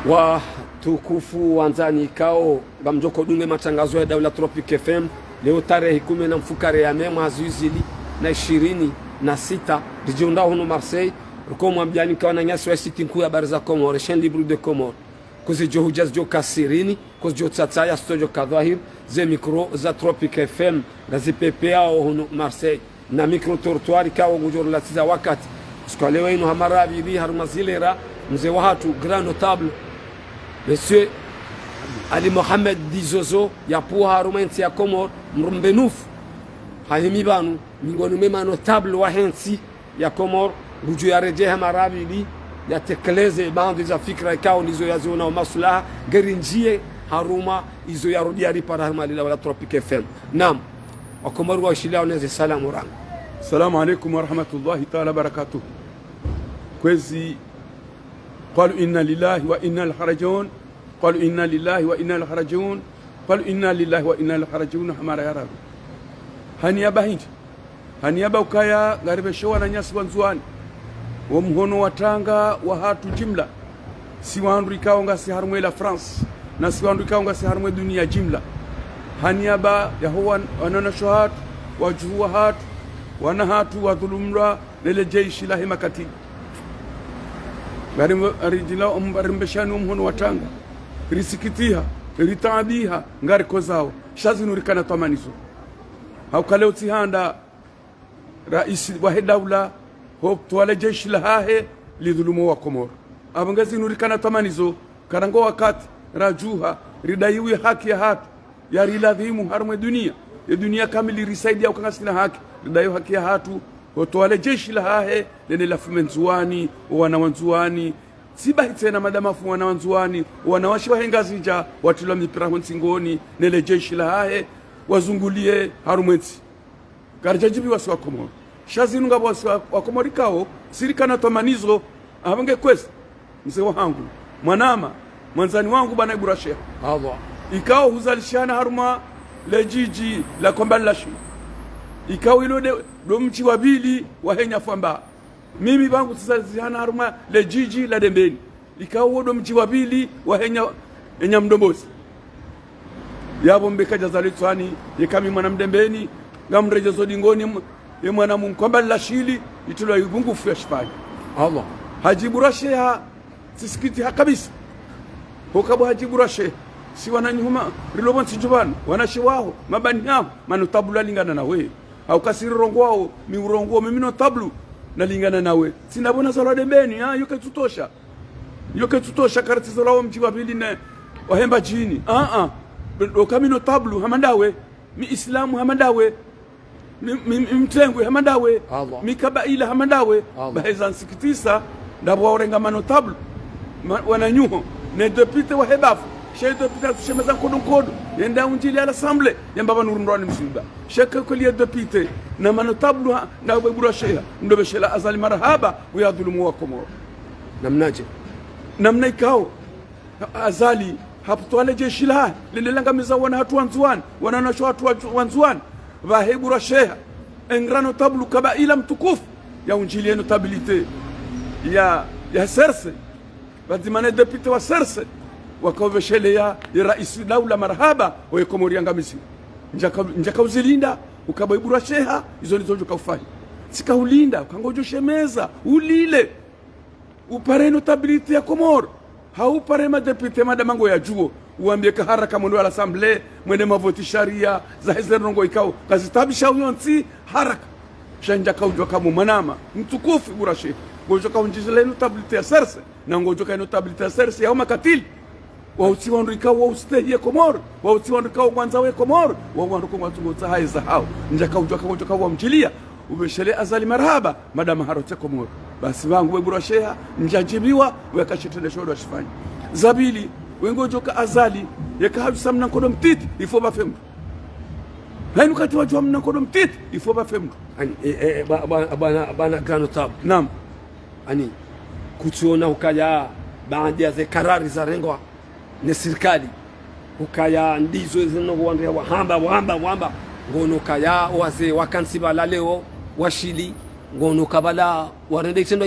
wa tukufu wanzani kao gamjoko dunge matangazo ya Daula Tropic FM leo tarehe 10 na mfukare ya mema hazuizili na 26 dijiunda hono Marseille ruko mwambiani kwa na nyasi wa siti nkuu ya Barza Comore Chaîne Libre de Comore kuzi jo hujaz jo kasirini kuzi jo tsatsaya studio kadhahir ze micro za Tropic FM na ZPPA hono Marseille na micro trottoir kao gujor la tiza wakati skalewa ino hamarabi bi harumazilera mzee wa hatu grand notable Monsieur Ali Mohamed Dizozo ya puha harumensi ya Comore mrumbenufu hayemi banu mingonu mema notable wa hensi ya Comore guju ya rejeha marabili ya tekeleze baadhi za fikra ikao nizo ya ziona wa masulaha gerinjie haruma izo ya rudia ripara harumali la wala Tropic FM. Naam, wa Comore wa shilao neze salamu rangu. Assalamu alaikum wa rahmatullahi ta'ala barakatuh. Kwezi قالوا إنا لله وإنا إليه راجعون قالوا إنا لله وإنا إليه راجعون قالوا إنا لله وإنا إليه راجعون hamara ya rabu haniaba hinji haniaba ukaya garibeshowa na nyasi wanzuani wa mhono wa tanga wa hatu jimla si wandu ikaonga si harumwe la France na si wandu ikaonga si harumwe dunia jimla haniaba ya huwa wanana shohatu wajuhu wa hatu wana hatu wa dhulumra lele jeishi la himakati arijila mbeshani umhono watanga risikitiha ritaabiha ngari kozao shazinurikana tamanizo haukaleo tihanda rais wa daula ho twale jeshi la hahe lidhulumu wa Comore abangazi nurikana tamanizo karango wakati rajuha ridaiwi haki ya hatu ya riladhimu harumwe dunia ya dunia kamili risaidia ukangasina haki ridaiwi haki ya hatu Otwale jeshi la hahe lene la fumenzuani wanawanzuani sibahi tena madamafu wanawanzuani wanawashi wahengazija watula mipira nsingoni nele jeshi la hahe wazungulie harumwenzi garjajibi wasi wa Comore shazinu ngabo wasi wa Comore kao sirikana tamanizo abange kwezi mzee wangu mwanama mwanzani wangu bana Iburashia Allah ikao huzalishana haruma lejiji la kombalashi ikao ilo do mchi wabili wa henya famba mimi bangu tsaziana haruma le jiji la dembeni ikao do mchi wabili wa henya mdombozi yabo mbeka zalitswani yekami mwana mdembeni ngamrejezo dingoni ye mwana munkomba la shili itulo ibungufu ya shifani Allah hajiburashe tisikiti kabisa hokabo hajiburashe si wananyuma rilobon sijubana wanashiwao mabani yao manotabula lingana na wewe au kasiri rongwao mi urongo mimi tablu nalingana nawe sinabona zalo dembeni yoke tutosha karatizo lao mji wa bili na wahemba jini kamino tablu hamandawe mi islamu hamandawe mtengwe hamandawe mi kabaila hamandawe baheza nsikitisa ndabo warenga mano tablu wananyuho ne depute wahebafu shedo pita tushemeza kodo yenda unjili ala assemblée yamba nurundwani msiba shaka kulia depute na manotablu na Iburashia ndobeshela azali marhaba wa dhulumu wa Comore namna ikao azali haputwale jeshi la lilelanga mizawana hatu wanzuani wananasho hatu wanzuani wa Iburashia engrano tablu kabaila mtukufu ya unjili ya notabilite ya Serse badimane depute wa Serse wakaveshelea ya rais daula marhaba wa Comore yangamisi njaka uzilinda ukaba Iburashia izo nizojo kaufanya sikaulinda ukangojo shemeza ulile upare notability ya Comore haupare madepite madamango ya juo uambie haraka mwendo wa assemblée mwende mavoti sharia za hezernongo ikao kazitabisha uyonsi haraka shanja kaujwa kama manama mtukufu Iburashia ngojo kaunjizele notability ya Serse na ngojo ka notability ya Serse ya makatili wauti wanduka waustehie Comore wauti wanduka kwanza we Comore wanduka ngwatungo haiza hao njaka ujoka wa mjilia ubeshele azali marhaba madama harote Comore basi wangu Iburashia njajibiwa wakashitende shodo ashifanya zabili wengo joka azali yakahabisa mna kodo mtiti ifo bafemu hainu kati wajua mna kodo mtiti ifo bafemu bana grand notable naam ani kutuona ukaya baadhi ya karari za rengwa ne serikali ukaya ndizo zino kuandria wahamba ngono kaya waze wakansi bala leo washili ngono kabala warende itendo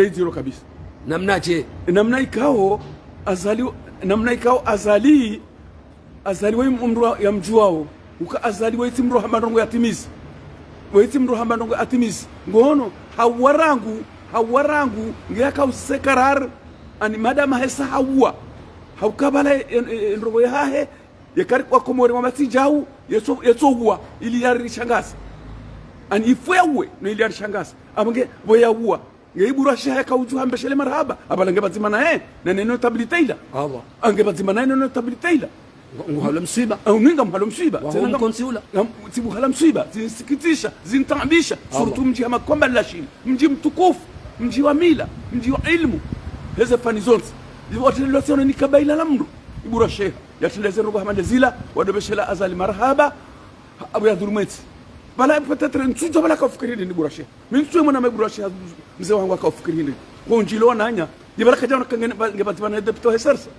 ijiro kabisa namnaje namna ikao azali namna ikao azali wa umru ya mjuao uka azali wa itimro hamandongo yatimizi wa itimro hamandongo atimizi ngono hawarangu ngeka usekarar ani madama hesa hawa haukabala nrogo yahe yakari kwa komori mamati jau yeso ili yari shangazi ani ifwewe no ili yari shangazi abange boya uwa ngeibura shaha kauju hambeshele marhaba abalange bazimana na neno tabilitaila Allah ange bazimana neno tabilitaila nguhala msiba au ninga mhalo msiba tena konsiula tibu hala msiba zinsikitisha zintaabisha surtu mji kama kwamba lashini mji mtukufu mji wa mila mji wa ilmu heze fani zote wote losiona ni kabaila la mru ibura sheha yatileze rogo hamande zila wadobeshela azali marhaba abu ya dhulumati bala peut-être ntujo bala kafikirini ni ibura sheha mimi tu mwana ibura sheha mzee wangu akafikirini kwa njilo nanya ibara kajana ngebatibana deputy hesersa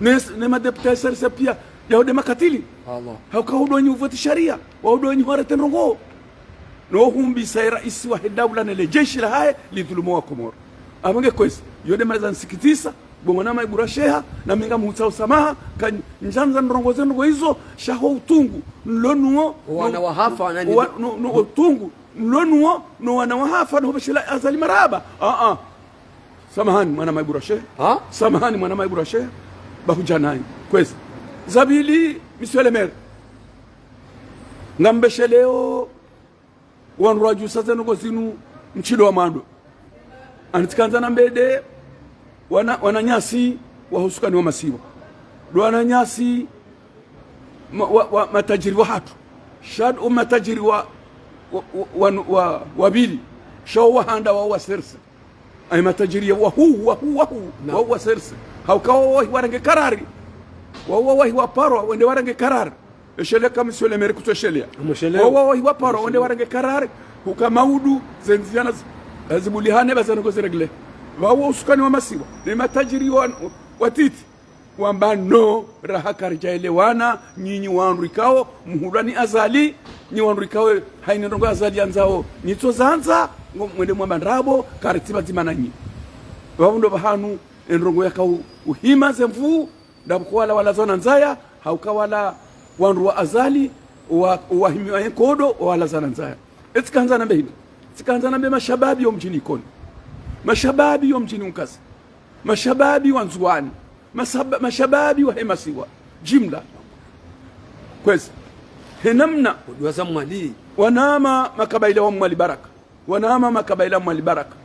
ne madepta hesersa pia yaude makatili Allah haukahudo nyu voti sharia waudo nyu harete rongo no humbi sai rais wa dawla na jeshi la haya lidhulumu wa Komoro abange kwesi yode maza nsikitisa bongona maibura sheha na minga muhutsa usamaha kan njanza ndrongo zenu hizo shaho utungu nlonuo wana wahafa nani no utungu nlonuo no wana wahafa no beshela azali maraba samahani mwana maibura sheha samahani mwana maibura sheha bahujanai kwesi zabili monsieur le maire ngambesheleo wanraju sasa nuko zinu mchido wa mando anitikanza na mbede wana nyasi wahusukani wa masiwa wana nyasi matajiri wa hatu shad matajiri wabili shaw wahanda wa serse ay matajiri wa hu serse haukawa warange karari wa paro wende warange karari eshele kama monsieur le maire kutoshelea wa paro wende warange karari hukamaudu zenziana azibulihane bazana regle wawo usukani wa masiwa ni matajiri watiti wambano raha karjaelewana nyinyi wanrikao muhulani azali nyi wanrikao haine ndongo azali anzao nitso zanza mwende mwambandrabo karitiba zimananyi wabundo bahanu endrongo yakau uhima zemvu ndabukwala wala zona nzaya haukawala wanru wa azali wa himiwa enkodo wala zona nzaya etikanza nambe hino etikanza nambe mashababi yo mjini ikoni mashababi yo mjini Nkasi mashababi wa Nzuani mashababi wa Hemasiwa jimla kwezi henamna udwaza mwali wanama makabaila wa mwali baraka wanama makabaila mwali baraka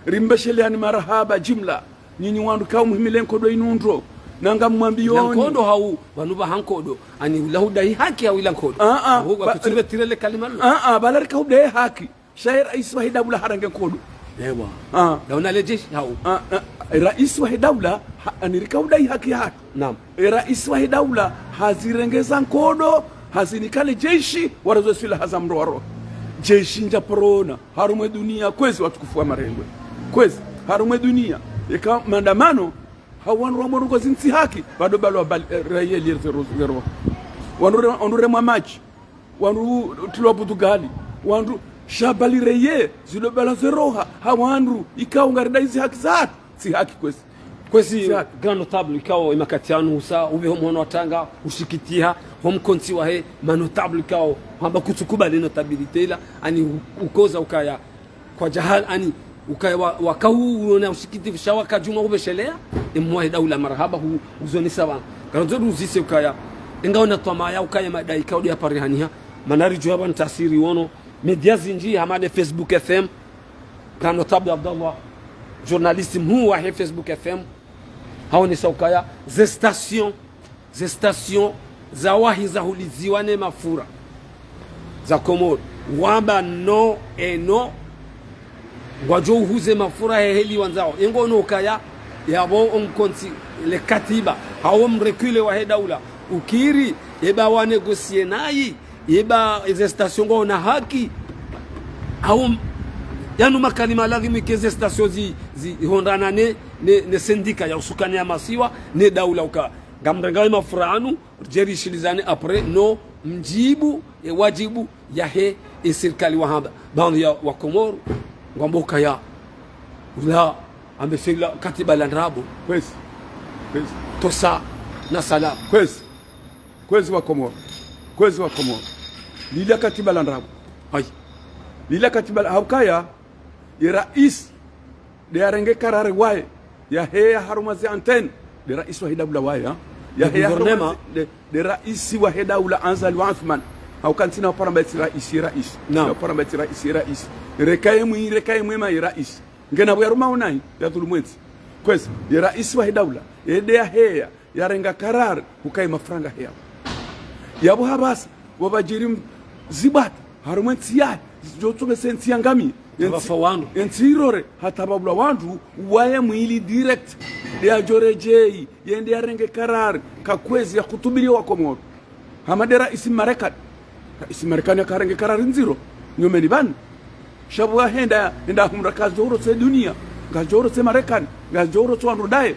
rimbesheleani marahaba jimla nyinyi wandu kao muhimile nkodo inundro nanga mwambioni nkodo hau wanuba hankodo ani lahudai haki au ila nkodo huko kutirbe tirele kalima balarika hudai haki shair iswa hidabula harange nkodo ewa dauna lejeshi hau rais wa dawla anirika udai haki hatu naam rais wa dawla hazirengeza nkodo hazinikale jeshi warazosila hazamro waro jeshi njaporona harumwe dunia kwezi watukufu wa marengwe kwezi harumwe dunia ika maandamano hawanru wamorugo zinsi haki bado balo raia lirero wanure mwamaji wanru tulwa Portugali wanru shabali reye zilo bala zeroha hawanru ikao ngarida hizi haki zatu si haki kwesi grand notable ikao imakatianu usa ube homo watanga ushikitiha homkonsi wahe manotable ikao hamba kutukubali notabilite ila ani ukoza ukaya kwa jahal ani ukaya wakau uona ushikitifu shawaka juma ubeshelea imwa daula marhaba hu uzoni sawa garanzo uzise ukaya ingaona twamaya ukaya madai kaudi ya parihania manari juaba ntasiri wono media zinji hamade Facebook FM grand notable Abdallah journaliste mhu wa Facebook FM haoni saukaya ze station za wahi za huliziwane mafura za Komoro wamba no wajo huze mafura heli wanzao yengo no kaya yabo onkonti le katiba hawo mrekule wa daula ukiri eba wa negotier nayi eba ze station go na haki hawo yanu makalima lazima ikeze station zi hondana ne sindika ya usukani ya masiwa ne daula uka gamdangai mafuranu jeri shilizani apre no mjibu wajibu ya he serikali wa haba baadhi ya wa Komoro ngomboka ya ula ambefila katiba la ndrabo kwesi tosa na salam kwezi wa Komoro lila katiba la ndabu ai lila katiba haukaya ya rais de arenge karare wae ya heya harumazi antenne de rais wa hidabula wae ya heya harumazi de rais wa hidabula Anzali wa Uthman haukantina parambeti rais na parambeti rais rekaye mwema ya rais ngena bwa ruma unai ya tulumwenzi kwezi ya rais wa hidabula ede ya heya ya renga karar hukai mafranga heya yabo habas wabajirim zibat harumwenzi ya jotume sensi ngami wafawandu entirore hata babula wandu waye mwili direct ya jorejei yende ya renge karar kakwezi ya kutubilia wa Komoro hamadera isi Marekani ya karenge karar nziro nyomeni bani shabu wa henda humra kazoro se dunia kazoro se Marekani kazoro se wandu dae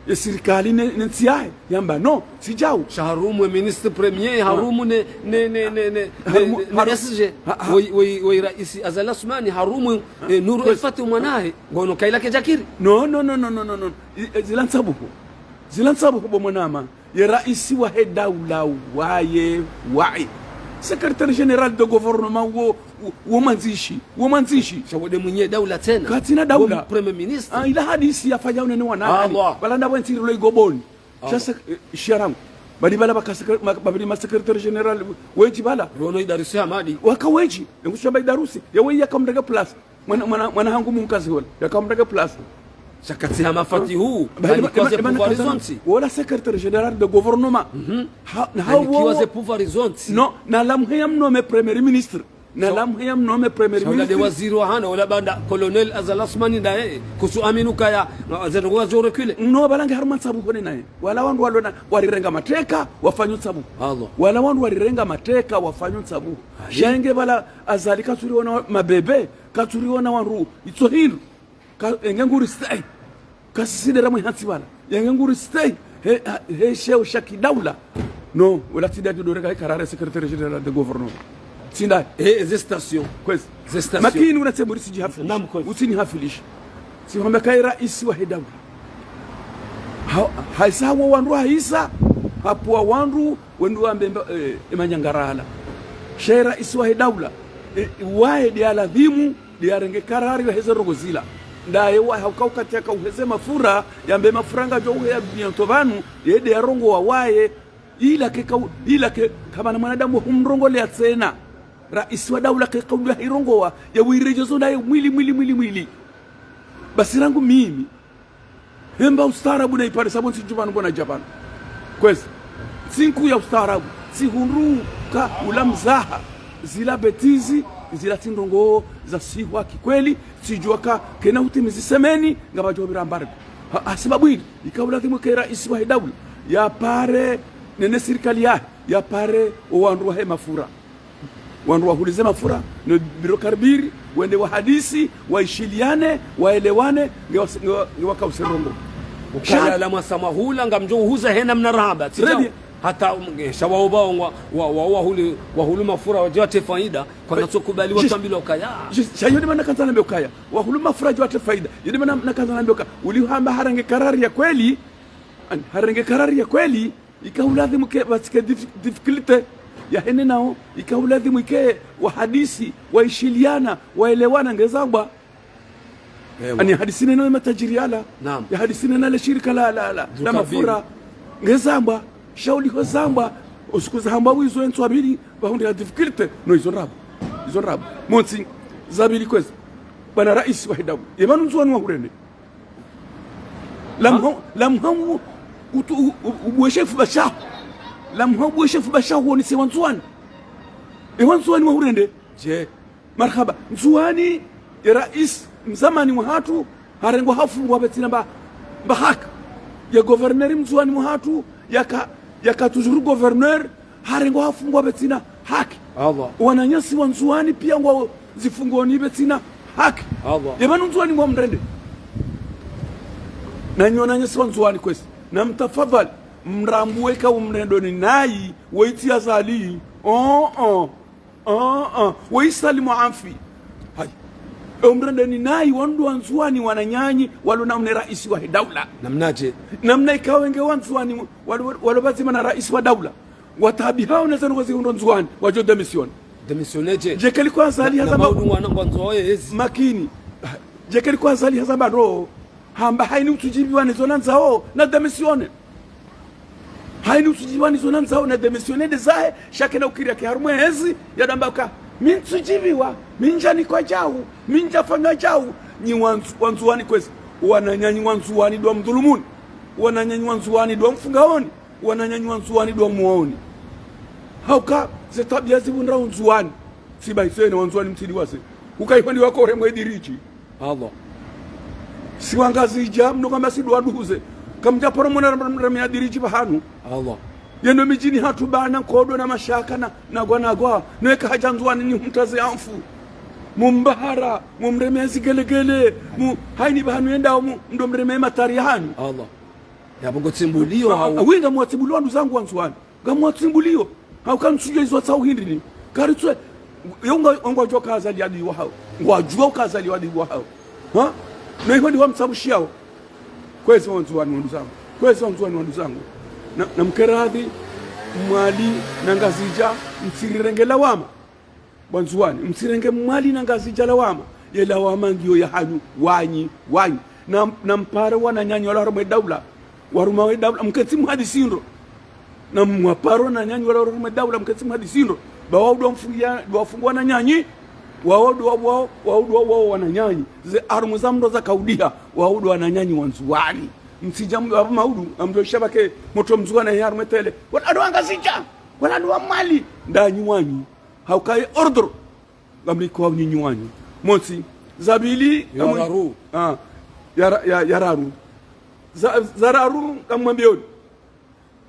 ya sirikali nensiyae yamba no sijau shaharumu ministre premier harumu ne SG wai raisi Azali Assoumani harumu Nuru El-Fatih mwanahe ngono kaila ke Jakiri no zilansabuhu bomwanama ya raisi wa hedaula waye secrétaire général de gouvernement wo manzishi shawode mwenye daula tena katina daula premier ministre ila hadisi yafanya unene wana bala ndabo ntiri lo igoboni sasa sharam bali bala babili ma secrétaire général weji bala rono idarusi Hamadi wakaweji ngushamba idarusi yawe yakamdaga plus mwana hangu munkazi wala yakamdaga plus shakati hama fati huu alikuwa ze pouvoir zonti wala secrétaire général de gouvernement alikuwa ze pouvoir zonti no na lamhaya mnome premier ministre na lamhaya mnome premier ministre wala de waziri wa hana wala banda colonel Azali Assoumani ndaye kusu aminu kaya zerwa zo recule no balange harman sabu kone naye wala wandu walona warirenga mateka wafanyu sabu Allah wala wandu warirenga mateka wafanyu sabu shenge bala Azali katuriona mabebe katuriona wandu itsohiru engenguri stay kasidera mwihansi bala engenguri stay he sheu shaki daula no wala tida didoreka karare secrétaire général de gouvernement sinda les stations kwezi ces stations makini unatsemuri siji hafi nam kwezi utini hafilish si hamba kai rais wa hedaula haisawa wandu haisa hapo wandu wendu ambe emanyangarala shera iswa hedaula wae dia ladhimu dia renge karari wa hezero gozila ndaye wa haukaukatika uheze mafura yambe mafuranga jo ya bientobanu yede yarongo wa wae ila ke kama na mwanadamu humrongo le tena rais wa daula ke kaulu hirongo wa ya wirejezo ndaye mwili basi rangu mimi hemba ustaarabu na ipare sabon si jubanu bona Japan kwezi sinku ya ustaarabu si hunruka ulamzaha zila betizi zila tindongo za siwa kikweli sijuaka kena utimizi semeni ngabajo birambarko sababu hili ikabula kimwe rais wa daula ya pare nene serikali ya pare wandu wa mafura wandu wa hulize mafura no biro karbiri wende wa hadisi waishiliane waelewane ngewaka userongo ukala la masamahula ngamjo huza hena mnaraba hata shawaoba wa hulu mafura wajate faida kwa natokubali watambilo ukaya shayodi mana kanzana mbe ukaya wa hulu mafura wajate faida yodi mana kanzana mbe ukaya ulihamba harenge karari ya kweli ikaulazimu ke basike difficulty ya hene nao ikaulazimu ke wa hadisi waishiliana waelewana ngezangwa ani hadisi neno matajiriala ya hadisi neno la shirika la mafura ngezangwa shauli ho zamba usikuza hamba wizo entu abili bahundi ya difficulty no izo rabu monsi zabili kwezi bana rais wa hidabu yemanu nzuwanu wa hurende lamhamu ubweshefu bashahu lamhamu ubweshefu bashahu woni sewa nzuwani nzuwani wa hurende je marhaba nzuwani ya rais mzamani wa hatu harengo hafu wa betina bahaka ya governeri mzuwani wa hatu yakatuzuru gouverneur harengo hafungwa betina haki Allah wananyasi wanzuani pia ngwa zifungoni betina haki Allah yebanu nzuani ngwa mrende na nyona nyasi wanzuani kwesi na mtafadhali mrambuweka umrendo ni nayi waiti Azali waisalimu amfi hai umrende ni nai wandu wanzuani wananyanyi walona mne rais wa daula namnaje namna ikawenge wanzuani walobazima na rais wa daula watabi hao na zanu wazi nzuani wajo demissioneje jekeli kwa azali hasa maudu wanangoanzoe ezi makini jekeli kwa azali hasa bado hamba haini utujibi wanizona nzao na demisione haini utujibi wanizona nzao na demisione de zahe shakena ukiria kiharumwe hezi ya dambaka mintujibiwa minjani kwa jau minjafanya jau ni wanzuani kwezi wananyanyi wanzuani dwa mdhulumuni wananyanyi wanzuani dwa mfungaoni wananyanyi wanzuani dwa muoni hauka ze tabia zibundra wanzuani siba isene wanzuani mtidi wase ukaifandi wako remwe dirichi Allah si wangazi jam no kama si dwa duze kamja poromona remya dirichi bahanu Allah yendo mijini hatu bana kodo na mashaka na gwanagwa nweka hajanzwani ni mtaze amfu mumbahara mumremezi gelegele haini bahanu yenda ndo mreme matari hanu Allah yabongo tsimbulio hao winga mwatimbulio ndu zangu wanzwani ngamwatimbulio hau kansuye izwa tsau hindini karitwe yonga ngwa joka azali adi wa hao ngwa jua kazali wadi wa hao ha na hiyo ndio wamsabushia kwezi wanzwani ndu zangu kwezi wanzwani ndu zangu na mkeradhi mwali na ngazija msirenge lawama wanzuani msirenge mwali na ngazija lawama ye lawama ngiyo ya hanyu wanyi na mpare wana nyanyi wala rumwe daula waruma we daula mketimu hadi sindro na mwaparo na nyanyi wala rumwe daula mketimu hadi sindro bawaudu wafungwa na nyanyi waudu wana nyanyi ze armu zamdo za kaudia waudu wana nyanyi wanzuani msijamu wa maudu amdo shabake moto mzugana ya armetele wala adu angazija wala adu mali ndanyi wanyi haukai order gamli kwa nyinyi wanyi monsi zabili yararu yararu zararu kamwambio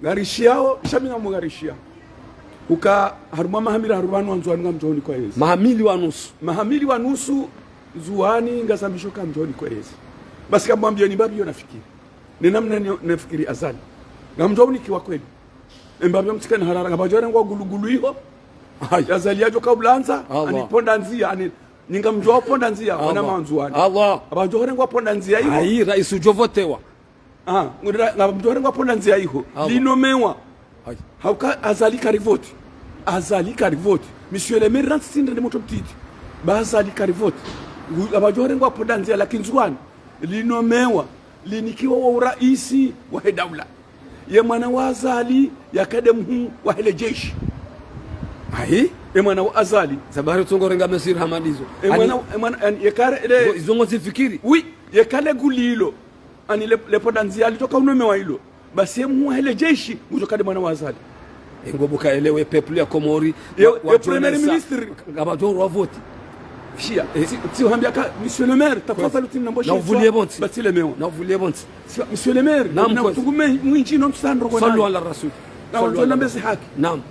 garishiao shamina mugarishia uka haruma mahamira harubanu wanzuani ngamjoni kwa yezi mahamili wa nusu zuani ngazambishoka mjoni kwa yezi basi kamwambio ni babi yonafikiri ni namna nafikiri azali ngamjoni kiwa kweli mbabyo mtikana harara ngabajora ngwa gulugulu hiyo azali yajo kablanza aniponda nzia ani ningamjwa ponda nzia wana manzuani Allah abajora ngwa ponda nzia hiyo ai rais ujovotewa ngabajora ngwa ponda nzia hiyo linomewa hauka azali karivoti monsieur le maire rantinde de moto petite bazali karivoti abajora ngwa ponda nzia lakini zuani linomewa linikiwa wa uraisi wa daula ye mwana wa azali ya kademu wa hele jeshi ye mwana wa azali sabari tungorenga mesir hamadizo mwana ye kare ile izongo zifikiri oui ye kale gulilo ani le podanzi alitoka unome wa hilo basi ye mwa hele jeshi mutokade mwana wa azali ngobuka elewe peuple ya Komori wa premier ministre ngabajoro wa vote Shia, si wambia ka monsieur le maire tafadhali tinambo na uvulie bonti basi le mewa na uvulie bonti monsieur le maire na tugume mwinchi no msandro kwa sallu ala rasul sallu ala mbezi haki naam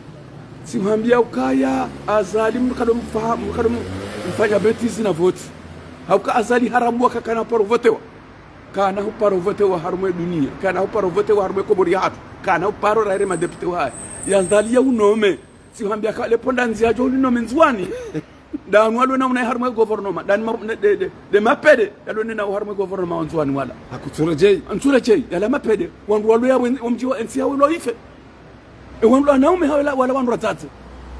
si wambia ukaya azali mkado mfanya betizi na vote hauka azali haramu waka kana parovotewa kana uparovotewa harumwe dunia kana uparovotewa harumwe Komori hatu kana uparo raire madepute wa ya azali ya unome si wambia ka le ponda nziajo unome nzwani dan walo na unai harmo gouvernement dan de mapede yalo nina harmo gouvernement wanzwani wala akuturejei yala mapede wandu walo ya wamjiwa ensia walo ife e wandu anaume wala wandu ratatu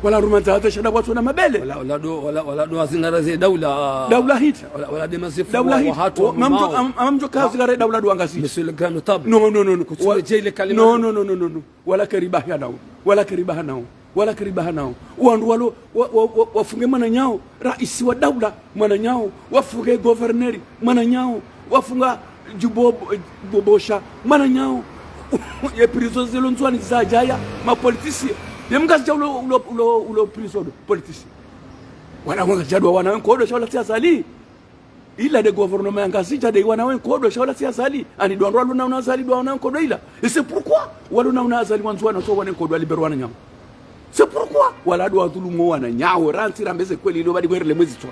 wala rumatata shada watu na mabele wala do azingara ze daula hit wala de masifu wa hatu mamjo kazi gare daula do angasi monsieur le grand notable no kuturejei le kalima no wala kariba nao wala karibaha nao wandu walo wafunge mwana nyao rais wa daula mwana nyao wafunge governeri mwana nyao wafunga bobosha mwana nyao ye prison zelo nzwani za jaya ma politisi ye mgaza ulo prison politisi wana mwanga jadwa wana wenkodo shawala siasali ila de gouvernement ngazija de wana wenkodo shawala siasali ani dwandwa luna unazali dwa wana wenkodo ila et c'est pourquoi waluna unazali wanzwana so wana wenkodo aliberwana nyao. C'est pourquoi wala do adulumo wana nyao ranti rambeze kweli ilo badi kwerele mwezi twa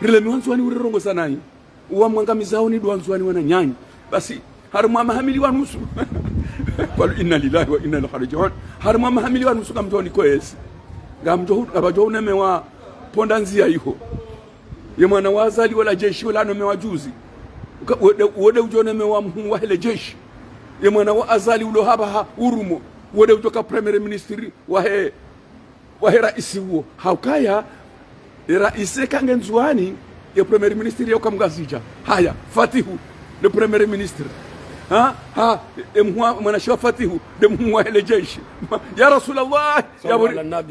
rile mwanzwani urirongo sana ni uwa mwangamizao ni dwanzwani wana nyanyi basi harumwa mahamili wa nusu kwa inna lillahi wa inna ilaihi raji'un harumwa mahamili wa nusu kamjoni kwezi ngamjo abajo unemewa ponda nzia iho ya mwana wazali wala jeshi wala no mewajuzi wode ujone mewa mwa hele jeshi ya mwana wa azali ulo haba ha urumo wode utoka premier ministry wa he raisi huo haukaya raisi kange nzuani ya premier ministry ya kamgazija haya Fatihu le premier ministre mwanashiwa Fatihu de mwa hele jeshi ya Rasulullah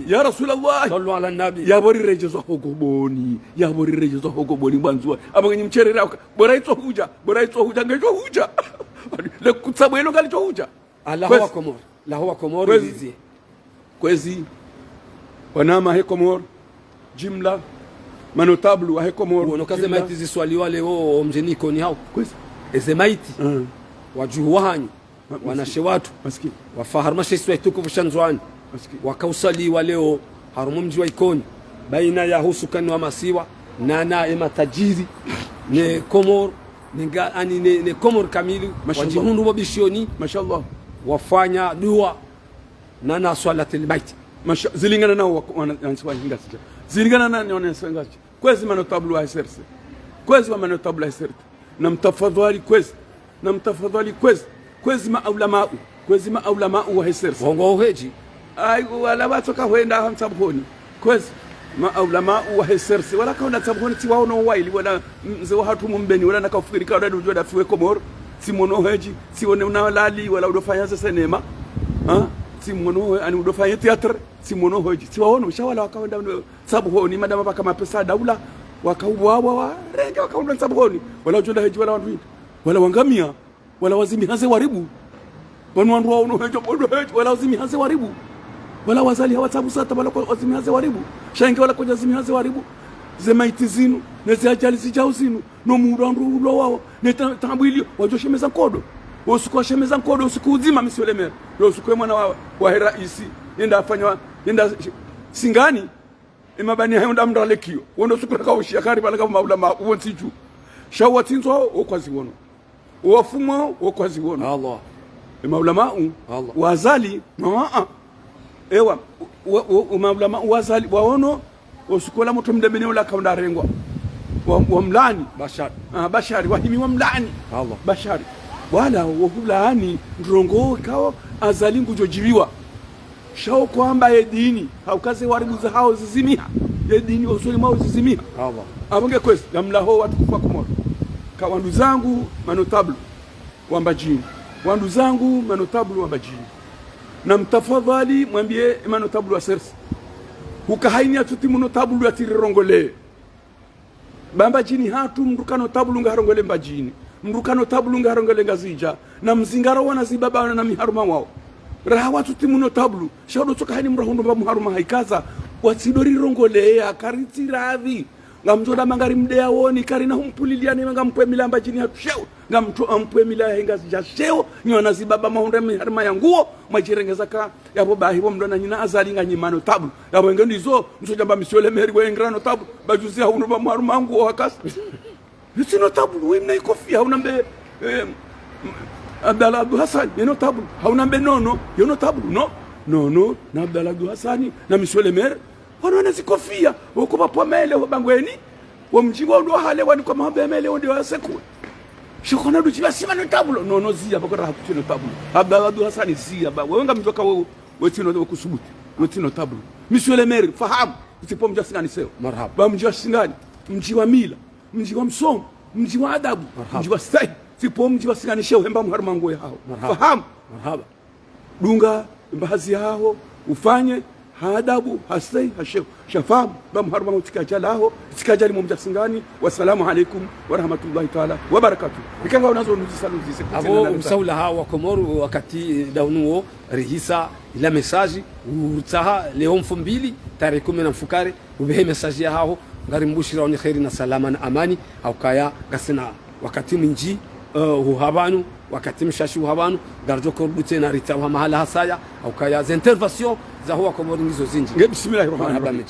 ya Rasulullah sallu ala nabi ya bori rejezo hogoboni banzua abanyi mcherera bora ito huja ngejo huja le kutsabwelo ngalicho huja Allahu Komor zizi kwezi wanama he Komor jimla manotablu wa he Komor wonokaze maiti ziswaliwa leo mjeniko ni hao kwezi eze maiti wajuhu wahanyu wanashe watu maskini wafaharmashe swaitu kushanzwani wakausali waleo harumu mji wa Ikoni baina ya husukani wa masiwa na matajiri ne Komor ne Komor kamili wajihundu wabishioni mashallah wafanya dua na swalatul bait zilingana nao wananswanga sija zilingana na wananswanga kwezi manotablu wa serse kwezi wa manotablu wa serse na mtafadhali kwezi maulama wa serse wongo uheji wala watoka huenda hamtabhoni kwezi maulama wa serse wala kaona tabhoni ti wao no waili wala mze wa hatu mumbeni wala nakafikirika wala ndio da fuwe Komor simono heji sione unalali wala udofanya senema simono ani udofanya theater simono heji siwaona ushawala wakaenda sabhoni madama baka mapesa daula wakaubwa renge wakaunda sabhoni wala ujoda heji wala wandu wala wangamia wala wazimi haze waribu wanwandu wao no heji bodo heji wala wazimi haze waribu wala wazali hawatabu sata wala wazimi haze waribu shangi wala koja wazimi haze waribu zemaiti zinu nezi ajali zijao zinu no murandu ulo wao netambilio wajoshemeza nkodo usikushemeza nkodo usikuuzima misiwelemera ndio usikwe mwana wa raisi nenda afanywa nenda singani imabani hayo mdalekio wondo sukura kaushia kari bala kama maulama wonsiju shawatinzo okwazi wono wafumo okwazi wono Allah maulama wazali ewa maulama wazali waono usikola moto mdemene wala kaunda rengwa wa mlani bashari wahimi wa mlani Allah bashari wala wahulani ndrongo kao azali ngujojibiwa shao kwamba yedini haukaze waribu za hao zizimia yedini usuli mao zizimia Allah abonge kwesi gamla ho watu kufa Komoro ka wandu zangu manotablu wambajini wandu zangu manotablu wambajini na mtafadhali mwambie manotablu wa sersi hukahaini atuti mnotablu atirongole bamba jini hatu mrukano tablu ngaharongole mbajini mrukano tablu ngaharongole ngazija na mzingaro wana zibaba na miharuma wao raha tuti mnotablu shaudo tokahaini mrahondo ba muharuma haikaza watsidori rongole akariti radhi ngamjoda mangari mdea woni karina humpuliliane ngampwe milamba jini hatu sheo ngamto ampwe milaya ngazija sheo nyona zibaba mahonda miharuma ya nguo mwajirengeza ka yabo bahibo mdona nyina azali nganyimano tablu yabo ngendizo msojamba misiole meri we ngrano tablu bajuzi hauno ba maru mangu wakasi sino tablu we mna kofia haunambe Abdallah Abdul Hassan yeno tablu haunambe nono yeno tablu no na Abdallah Abdul Hassan na misiole meri wana zikofia ukuba pomele bangweni wa mjingo ndo hale wani kwa mambe mele ndio yaseku shukona duchiba sima no tablo no zia bakora hakutino tablo Abdallah Abdul Hassan zia ba wenga mjoka wewe wetino kusubuti wetino tablo misiole meri fahamu usipo mjua singani seo marhaba ba mjua singani mji wa mila mji wa msomo mji wa adabu mji wa style sipo mji wa singani sheo hemba mharuma ngoe hao fahamu marhaba dunga mbahazi hao ufanye hadabu hasai hasheu shafamu bamharuma mutikajala ho tikajali mumjasingani wasalamu alaikum wa rahmatullahi taala wa barakatuh ikanga unazo nuzisalu zise abo msaula hawa Komoro wakati daunuo rehisa ila message urtaha leo mfumbili tarehe 10 na mfukare ubehe message ya hao ngari mbushira oni khairi na salama na amani au kaya gasina wakati mwinji huhabanu wakati mshashi huhabanu darjo korudute na ritawa mahala hasaya au kaya intervention za huwa Komoro ngizo zinji bismillahirrahmanirrahim